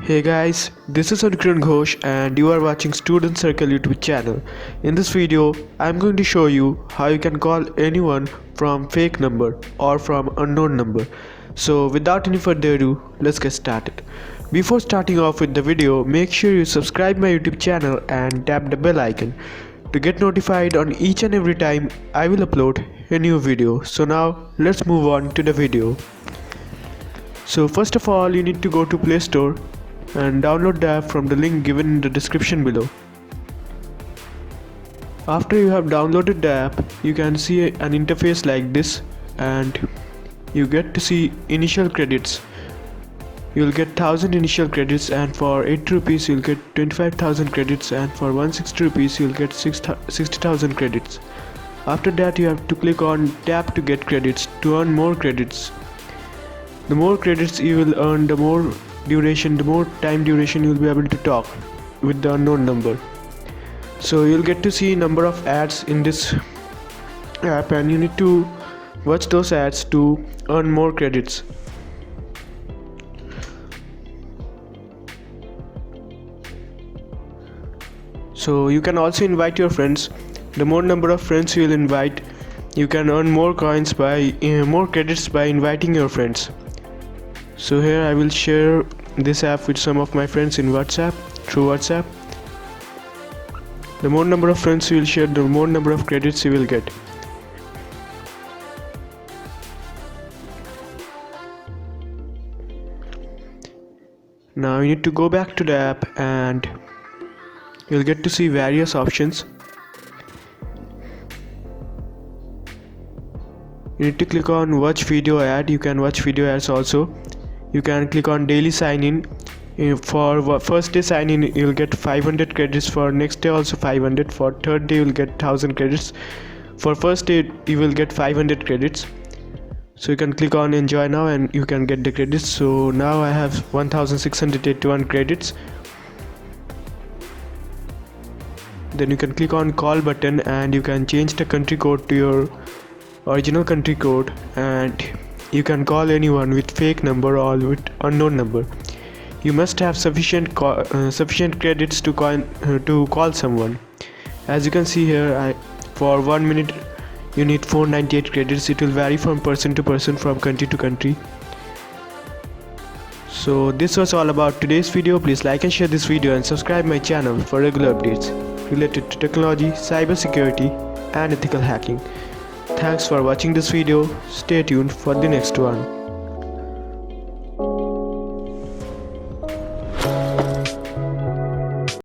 Hey guys, this is Anukiran Ghosh and you are watching Student Circle YouTube channel. In this video, I am going to show you how you can call anyone from fake number or from unknown number. So without any further ado, let's get started. Before starting off with the video, make sure you subscribe my YouTube channel and tap the bell icon to get notified on each and every time I will upload a new video. So now let's move on to the video. So first of all, you need to go to Play Store and download the app from the link given in the description below. After you have downloaded the app, you can see an interface like this and you get to see initial credits. You'll get 1000 initial credits, and for 80 rupees you'll get 25,000 credits, and for 160 rupees you'll get 60,000 credits. After that you have to click on tap to get credits to earn more credits. The more credits you will earn, the more time duration you'll be able to talk with the unknown number. So you'll get to see number of ads in this app and you need to watch those ads to earn more credits. So you can also invite your friends. The more number of friends you will invite, you can earn more coins by more credits by inviting your friends. So here I will share this app with some of my friends in WhatsApp, through WhatsApp. The more number of friends you will share, the more number of credits you will get. Now you need to go back to the app and you'll get to see various options. You need to click on watch video ad. You can watch video ads also. You can click on daily sign in. For first day sign in you'll get 500 credits, for next day also 500, for third day you'll get 1000 credits, for first day you will get 500 credits. So you can click on enjoy now and you can get the credits. So now I have 1681 credits. Then you can click on call button and you can change the country code to your original country code, and you can call anyone with fake number or with unknown number. You must have sufficient credits to call someone. As you can see here, for 1 minute you need 498 credits. It will vary from person to person, from country to country. So this was all about today's video. Please like and share this video and subscribe my channel for regular updates related to technology, cybersecurity and ethical hacking. Thanks for watching this video. Stay tuned for the next one.